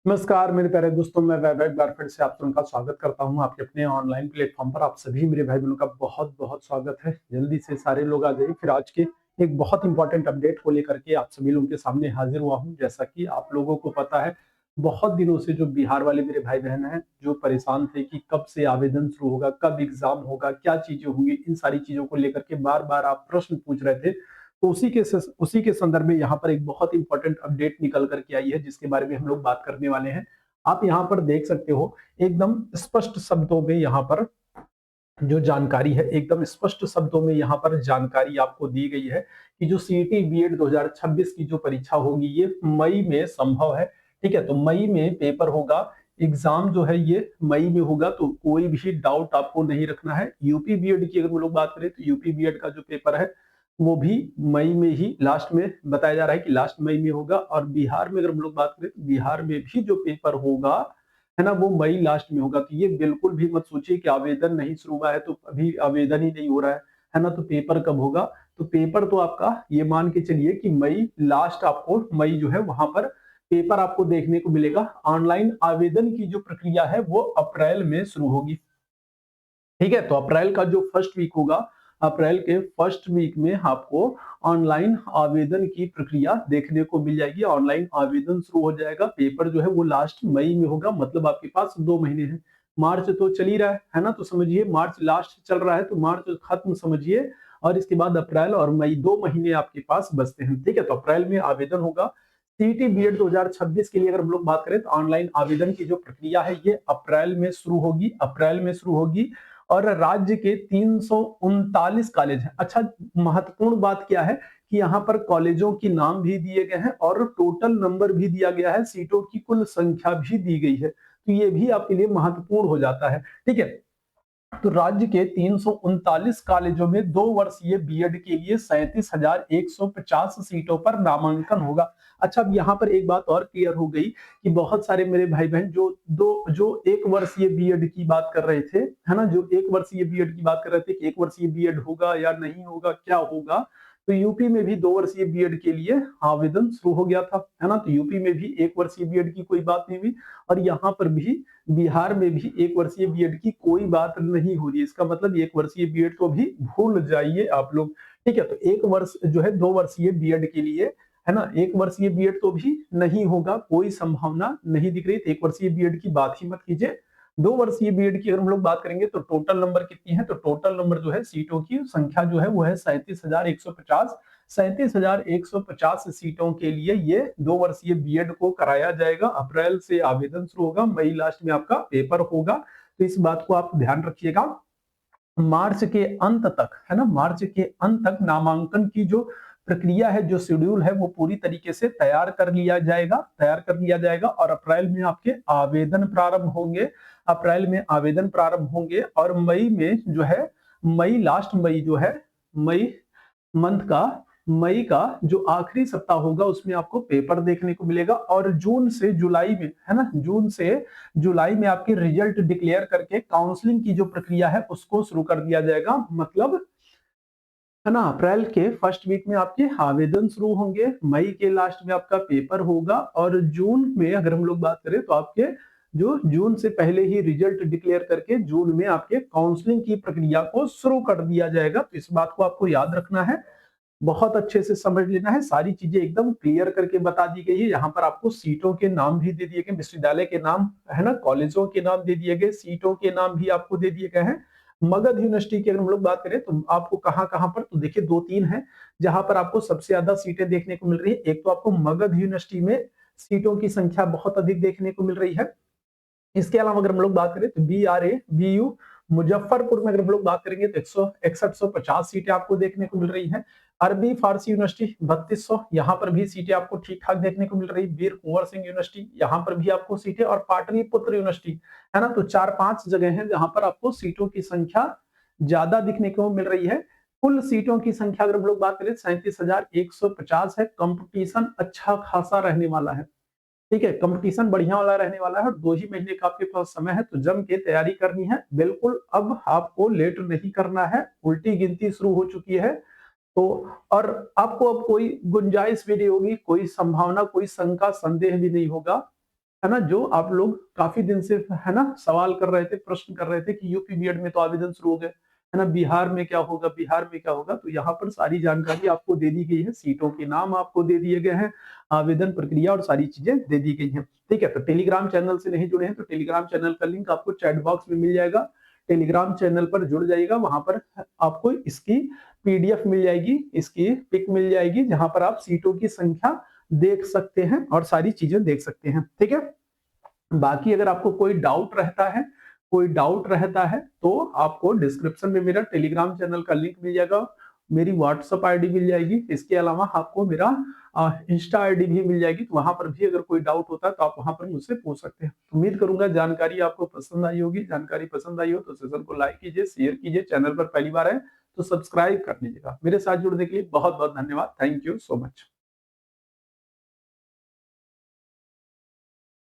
नमस्कार मेरे प्यारे दोस्तों, मैं वैभव एक बार फिर से आप सबका स्वागत करता हूं आपके अपने ऑनलाइन प्लेटफॉर्म पर। आप सभी मेरे भाई बहनों का बहुत बहुत स्वागत है। जल्दी से सारे लोग आ जाइए। फिर आज के एक बहुत इंपॉर्टेंट अपडेट को लेकर के आप सभी लोगों के सामने हाजिर हुआ हूं। जैसा कि आप लोगों को पता है, बहुत दिनों से जो बिहार वाले मेरे भाई बहन हैं, जो परेशान थे कि कब से आवेदन शुरू होगा, कब एग्जाम होगा, क्या चीजें होंगी, इन सारी चीजों को लेकर के बार बार आप प्रश्न पूछ रहे थे। तो उसी के संदर्भ में यहाँ पर एक बहुत इंपॉर्टेंट अपडेट निकल करके आई है, जिसके बारे में हम लोग बात करने वाले हैं। आप यहाँ पर देख सकते हो, एकदम स्पष्ट शब्दों में यहाँ पर जो जानकारी है, एकदम स्पष्ट शब्दों में यहाँ पर जानकारी आपको दी गई है कि जो सीईटी बीएड 2026 की जो परीक्षा होगी, ये मई में संभव है। ठीक है, तो मई में पेपर होगा। एग्जाम जो है ये मई में होगा, तो कोई भी डाउट आपको नहीं रखना है। यूपी बीएड की अगर हम लोग बात करें तो यूपी बीएड का जो पेपर है वो भी मई में ही, लास्ट में बताया जा रहा है कि लास्ट मई में होगा। और बिहार में अगर हम लोग बात करें तो बिहार में भी जो पेपर होगा, है ना, वो मई लास्ट में होगा। तो ये बिल्कुल भी मत सोचिए कि आवेदन नहीं शुरू हुआ है तो अभी आवेदन ही नहीं हो रहा है ना, तो पेपर कब होगा। तो पेपर तो आपका ये मान के चलिए कि मई लास्ट, आपको मई जो है वहां पर पेपर आपको देखने को मिलेगा। ऑनलाइन आवेदन की जो प्रक्रिया है वो अप्रैल में शुरू होगी। ठीक है, तो अप्रैल का जो फर्स्ट वीक होगा, अप्रैल के फर्स्ट वीक में आपको ऑनलाइन आवेदन की प्रक्रिया देखने को मिल जाएगी। ऑनलाइन आवेदन शुरू हो जाएगा। पेपर जो है वो लास्ट मई में होगा, मतलब आपके पास 2 महीने हैं। मार्च तो चल ही रहा है ना, तो समझिए मार्च लास्ट चल रहा है, तो मार्च खत्म समझिए। और इसके बाद अप्रैल और मई, 2 महीने आपके पास बचते हैं। ठीक है, तो अप्रैल में आवेदन होगा। सीईटी बीएड 2026 के लिए अगर हम लोग बात करें तो ऑनलाइन आवेदन की जो प्रक्रिया है ये अप्रैल में शुरू होगी, अप्रैल में शुरू होगी। और राज्य के 339 कॉलेज हैं। अच्छा, महत्वपूर्ण बात क्या है कि यहाँ पर कॉलेजों के नाम भी दिए गए हैं और टोटल नंबर भी दिया गया है, सीटों की कुल संख्या भी दी गई है। तो ये भी आपके लिए महत्वपूर्ण हो जाता है। ठीक है, तो राज्य के 339 कॉलेजों में 2 वर्षीय बीएड के लिए 37,150 सीटों पर नामांकन होगा। अच्छा, अब यहाँ पर एक बात और क्लियर हो गई कि बहुत सारे मेरे भाई बहन जो 1 वर्षीय बीएड की बात कर रहे थे, है ना, जो 1 वर्षीय बीएड की बात कर रहे थे कि 1 वर्षीय बीएड होगा या नहीं होगा, क्या होगा। तो यूपी में भी 2 वर्षीय बीएड के लिए आवेदन शुरू हो गया था, है ना। तो यूपी में भी 1 वर्षीय बीएड की कोई बात नहीं हुई, और यहाँ पर भी बिहार में भी 1 वर्षीय बीएड की कोई बात नहीं हो रही है। इसका मतलब 1 वर्षीय बीएड को भी भूल जाइए आप लोग। ठीक है, तो 1 वर्ष जो है 2 वर्षीय बीएड के लिए, है ना, 1 वर्षीय बीएड तो भी नहीं होगा, कोई संभावना नहीं दिख रही। तो 1 वर्षीय बीएड की बात ही मत कीजिए। 2 वर्षीय बीएड की अगर हम लोग बात करेंगे तो टोटल नंबर कितनी है, तो टोटल नंबर जो है, सीटों की संख्या जो है वो है 37,150। 37,150 सीटों के लिए ये 2 वर्षीय बीएड को कराया जाएगा। अप्रैल से आवेदन शुरू होगा, मई लास्ट में आपका पेपर होगा। तो इस बात को आप ध्यान रखिएगा। मार्च के अंत तक, है ना, मार्च के अंत तक नामांकन की जो प्रक्रिया है, जो शेड्यूल है, वो पूरी तरीके से तैयार कर लिया जाएगा। और अप्रैल में आपके आवेदन प्रारंभ होंगे। अप्रैल में आवेदन प्रारंभ होंगे और मई में जो है, मई लास्ट, मई जो है, मई मंथ का, मई का जो आखिरी सप्ताह होगा उसमें आपको पेपर देखने को मिलेगा। और जून से जुलाई में, है ना, जून से जुलाई में आपके रिजल्ट डिक्लेयर करके काउंसलिंग की जो प्रक्रिया है उसको शुरू कर दिया जाएगा। मतलब, है ना, अप्रैल के फर्स्ट वीक में आपके आवेदन शुरू होंगे, मई के लास्ट में आपका पेपर होगा, और जून में अगर हम लोग बात करें तो आपके जो जून से पहले ही रिजल्ट डिक्लेयर करके जून में आपके काउंसलिंग की प्रक्रिया को शुरू कर दिया जाएगा। तो इस बात को आपको याद रखना है, बहुत अच्छे से समझ लेना है। सारी चीजें एकदम क्लियर करके बता दी गई है। यहाँ पर आपको सीटों के नाम भी दे दिए गए, विश्वविद्यालय के नाम, है ना, कॉलेजों के नाम दे दिए गए, सीटों के नाम भी आपको दे दिए गए हैं। मगध यूनिवर्सिटी की अगर हम लोग बात करें तो आपको कहाँ कहाँ पर, तो देखिए 2-3 है जहां पर आपको सबसे ज्यादा सीटें देखने को मिल रही है। एक तो आपको मगध यूनिवर्सिटी में सीटों की संख्या बहुत अधिक देखने को मिल रही है। इसके अलावा अगर हम लोग बात करें तो BRA BU मुजफ्फरपुर में अगर हम लोग बात करेंगे तो 161-150 सीटें आपको देखने को मिल रही हैं। अरबी फारसी यूनिवर्सिटी 3200, यहाँ पर भी सीटें आपको ठीक ठाक देखने को मिल रही। वीर कुंवर सिंह यूनिवर्सिटी, यहाँ पर भी आपको सीटें, और पाटलिपुत्र यूनिवर्सिटी, है ना। तो 4-5 जगह हैं जहां पर आपको सीटों की संख्या ज्यादा दिखने को मिल रही है। कुल सीटों की संख्या अगर हम लोग बात करें 37,150 है। कंपटीशन अच्छा खासा रहने वाला है। ठीक है, कंपटीशन बढ़िया वाला रहने वाला है, और 2 ही महीने का आपके पास समय है, तो जम के तैयारी करनी है बिल्कुल। अब आपको लेट नहीं करना है, उल्टी गिनती शुरू हो चुकी है। तो और आपको अब कोई गुंजाइश भी नहीं होगी, कोई संभावना, कोई शंका, संदेह भी नहीं होगा है ना? जो आप लोग काफ़ी दिन से है ना सवाल कर रहे थे, प्रश्न कर रहे थे कि यूपी बीएड में तो आवेदन शुरू हो गए, है ना? बिहार में क्या होगा, बिहार में क्या होगा? तो यहाँ पर सारी जानकारी आपको दे दी गई है, सीटों के नाम आपको दे दिए गए हैं, आवेदन प्रक्रिया और सारी चीज़ें दे दी गई हैं। ठीक है? तो टेलीग्राम चैनल से नहीं जुड़े हैं तो टेलीग्राम चैनल का लिंक आपको चैट बॉक्स में मिल जाएगा। टेलीग्राम चैनल पर जुड़ जाइएगा, वहाँ पर आपको इसकी पीडीएफ मिल जाएगी, इसकी पिक मिल जाएगी, जहाँ पर आप सीटों की संख्या देख सकते हैं और सारी चीज़ें देख सकते हैं। ठीक है? बाकी अगर आपको कोई डाउट रहता है तो आपको डिस्क्रिप्शन में मेरा टेलीग्राम चैनल का लिंक मिल जाएगा, मेरी व्हाट्सएप आईडी मिल जाएगी, इसके अलावा आपको मेरा इंस्टा आईडी भी मिल जाएगी, तो वहां पर भी अगर कोई डाउट होता है तो आप वहां पर मुझसे पूछ सकते हैं। उम्मीद करूंगा जानकारी आपको पसंद आई होगी। जानकारी पसंद आई हो तो सेशन को लाइक कीजिए, शेयर कीजिए, चैनल पर पहली बार है तो सब्सक्राइब कर लीजिएगा। मेरे साथ जुड़ने के लिए बहुत बहुत धन्यवाद। Thank you so much.